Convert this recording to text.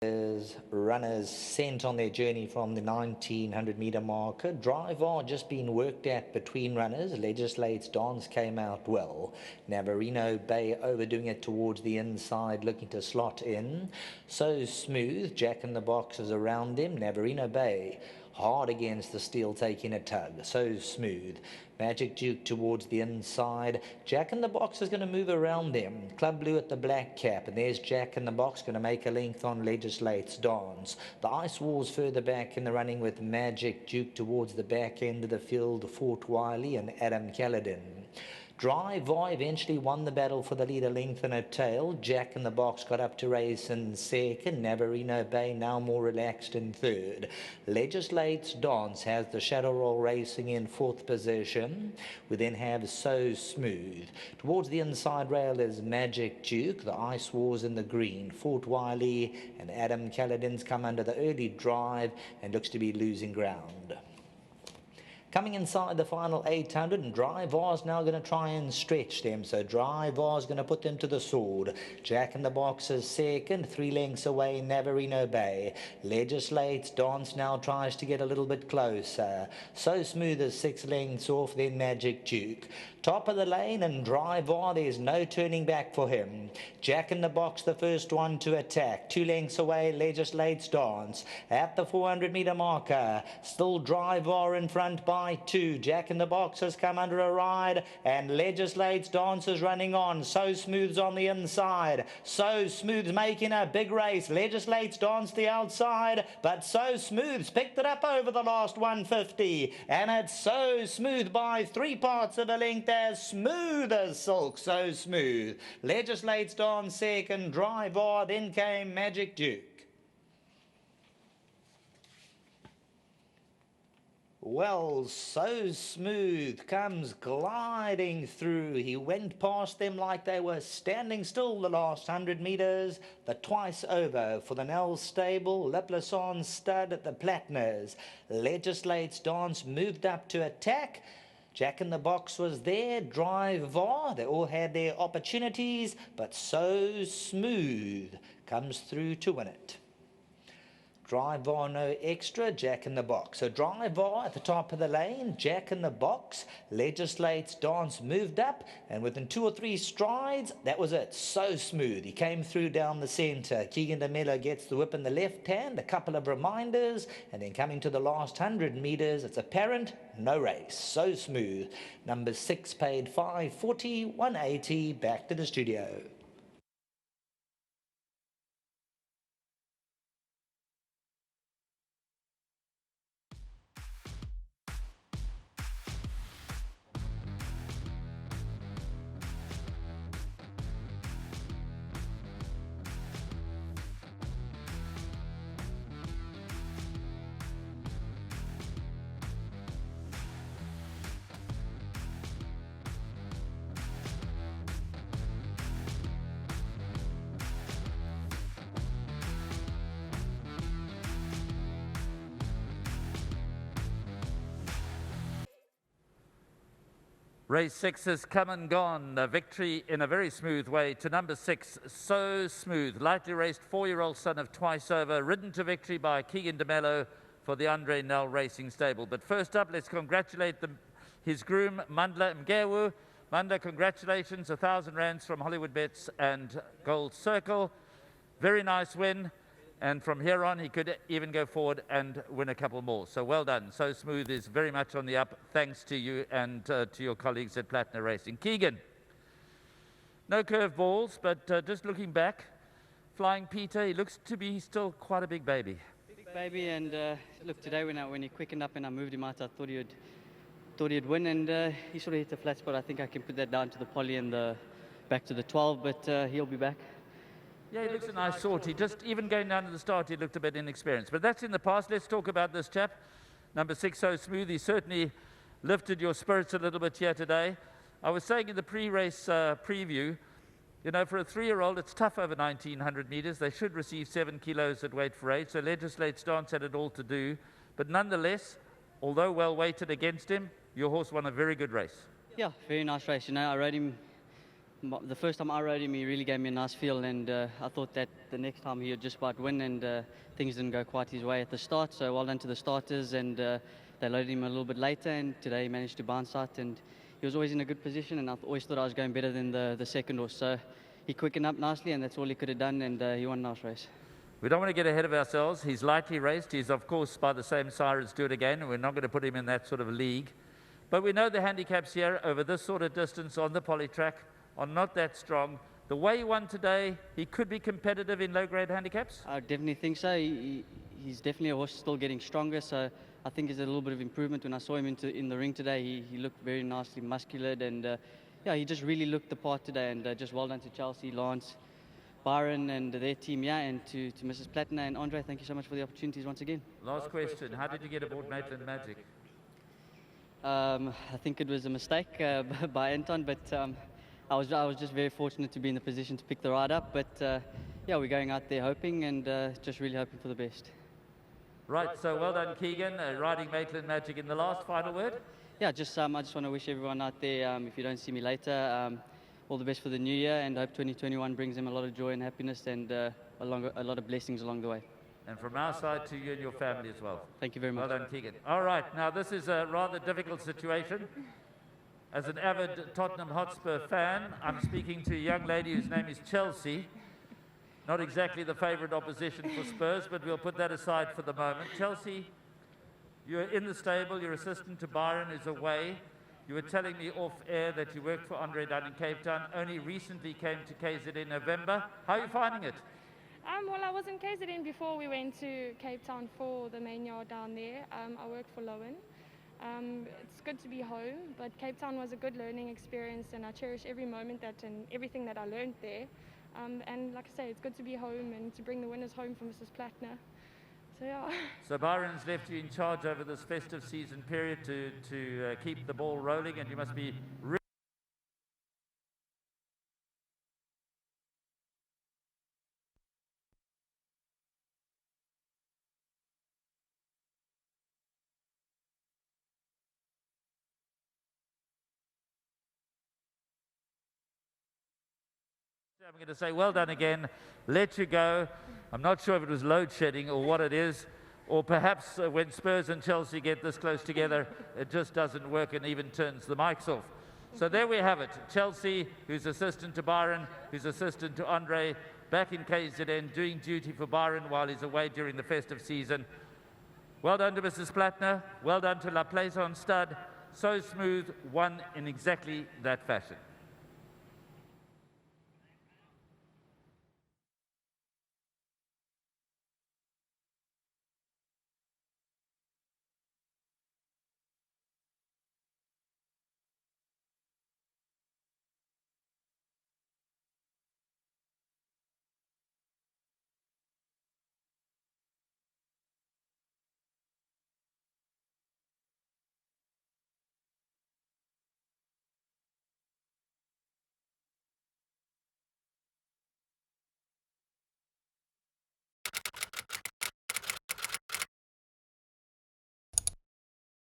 Runners sent on their journey from the 1900-meter marker. Drive on just been worked at between runners. Legislate's Dance came out well. Navarino Bay overdoing it towards the inside, looking to slot in. So Smooth, Jack in the Box is around him. Navarino Bay hard against the steel, taking a tug. So Smooth. Magic Duke towards the inside. Jack in the Box is going to move around them. Club Blue at the black cap. And there's Jack in the Box going to make a length on Legislate's Dance. The Ice Wars further back in the running with Magic Duke towards the back end of the field. Fort Wiley and Adam Caledon. Drive Boy eventually won the battle for the leader, length and a tail. Jack in the Box got up to race in second. Navarino Bay now more relaxed in third. Legislate's Dance has the Shadow Roll racing in fourth position. We then have So Smooth. Towards the inside rail is Magic Duke. The Ice Wars in the green. Fort Wiley and Adam Caledon's come under the early drive and looks to be losing ground. Coming inside the final 800, and Drive R's now going to try and stretch them. So Drive R's going to put them to the sword. Jack in the Box is second, 3 lengths away, Navarino Bay. Legislate's Dance now tries to get a little bit closer. So Smooth is 6 lengths off, then Magic Duke. Top of the lane, and Drive R, there's no turning back for him. Jack in the Box, the first one to attack. 2 lengths away, Legislate's Dance. At the 400-meter marker, still Drive R in front by 2. Jack in the Box has come under a ride, and Legislate's Dance is running on. So Smooth's on the inside. So Smooth's making a big race. Legislate's Dance the outside, but So Smooth's picked it up over the last 150, and it's So Smooth by 3 parts of a length, as smooth as silk. So Smooth. Legislate's Dance second, Drive R, then came Magic Duke. Well, So Smooth comes gliding through. He went past them like they were standing still the last 100 meters. The twice over for the Nell stable. Laplason stud at the Platners. Legislate's Dance moved up to attack. Jack in the Box was there. Drive R, they all had their opportunities, but So Smooth comes through to win it. Drive R, no extra, Jack in the Box. So Drive R at the top of the lane, Jack in the Box. Legislate's Dance moved up, and within 2 or 3 strides, that was it. So Smooth. He came through down the centre. Keegan de Mello gets the whip in the left hand, a couple of reminders, and then coming to the last 100 metres, it's apparent, no race. So Smooth. Number 6 paid 540, 180, back to the studio. Race 6 has come and gone. A victory in a very smooth way to number 6, So Smooth. Lightly raced 4-year-old son of Twice Over, ridden to victory by Keegan de Mello for the Andre Nell Racing Stable. But first up, let's congratulate his groom, Mandla Mgewu. Mandla, congratulations, 1,000 rands from Hollywoodbets and Gold Circle. Very nice win. And from here on, he could even go forward and win a couple more. So well done. So Smooth is very much on the up, thanks to you and to your colleagues at Platinum Racing. Keegan, no curve balls, but just looking back, Flying Peter, he looks to be still quite a big baby. Big baby, and look, today when he quickened up and I moved him out, I thought he'd win, and he sort of hit the flat spot. I think I can put that down to the poly and back to the 12, but he'll be back. Yeah, he looks a nice sort. He just, even going down to the start, he looked a bit inexperienced. But that's in the past. Let's talk about this chap. Number 6, So Smooth. He certainly lifted your spirits a little bit here today. I was saying in the pre-race preview, you know, for a 3-year-old, it's tough over 1,900 meters. They should receive 7 kilos at weight for 8. So Legislate's Dance had it all to do. But nonetheless, although well weighted against him, your horse won a very good race. Yeah, very nice race. You know, I rode him the first time I rode him, he really gave me a nice feel, and I thought that the next time he would just about win, and things didn't go quite his way at the start. So well done to the starters, and they loaded him a little bit later, and today he managed to bounce out, and he was always in a good position, and I always thought I was going better than the second horse. So he quickened up nicely, and that's all he could have done, and he won a nice race. We don't want to get ahead of ourselves. He's lightly raced. He's, of course, by the same sire as Do It Again, and we're not going to put him in that sort of league. But we know the handicaps here over this sort of distance on the poly track are not that strong. The way he won today, he could be competitive in low-grade handicaps? I definitely think so. He's definitely a horse still getting stronger, so I think there's a little bit of improvement. When I saw him in the ring today, he looked very nicely muscular, and yeah, he just really looked the part today, and just well done to Chelsea, Lance, Byron and their team, yeah, and to Mrs. Plattner and Andre. Thank you so much for the opportunities once again. Last question, how did you get aboard Maitland Magic? I think it was a mistake by Anton, but I was just very fortunate to be in the position to pick the ride up. But yeah, we're going out there hoping, and just really hoping for the best. Right, so well done, Keegan, riding Maitland Magic. In the last final word? Yeah, I just want to wish everyone out there, if you don't see me later, all the best for the new year, and I hope 2021 brings them a lot of joy and happiness, and a lot of blessings along the way. And from our side to you and your family as well. Thank you very much. Well done, Keegan. All right, now this is a rather difficult situation. As an avid Tottenham Hotspur fan, I'm speaking to a young lady whose name is Chelsea. Not exactly the favourite opposition for Spurs, but we'll put that aside for the moment. Chelsea, you're in the stable, you're assistant to Byron, who's away. You were telling me off air that you worked for Andre down in Cape Town, only recently came to KZN in November. How are you finding it? Well, I was in KZN before we went to Cape Town for the main yard down there. I worked for Lowen. It's good to be home, but Cape Town was a good learning experience, and I cherish every moment and everything that I learned there. And like I say, it's good to be home and to bring the winners home for Mrs. Plattner. So yeah. So Byron's left you in charge over this festive season period to keep the ball rolling, and you must be really I'm going to say well done again, let you go. I'm not sure if it was load shedding or what it is, or perhaps when Spurs and Chelsea get this close together, it just doesn't work and even turns the mics off. So there we have it. Chelsea, who's assistant to Byron, who's assistant to Andre, back in KZN, doing duty for Byron while he's away during the festive season. Well done to Mrs. Plattner. Well done to La Plaisance Stud. So Smooth, won in exactly that fashion.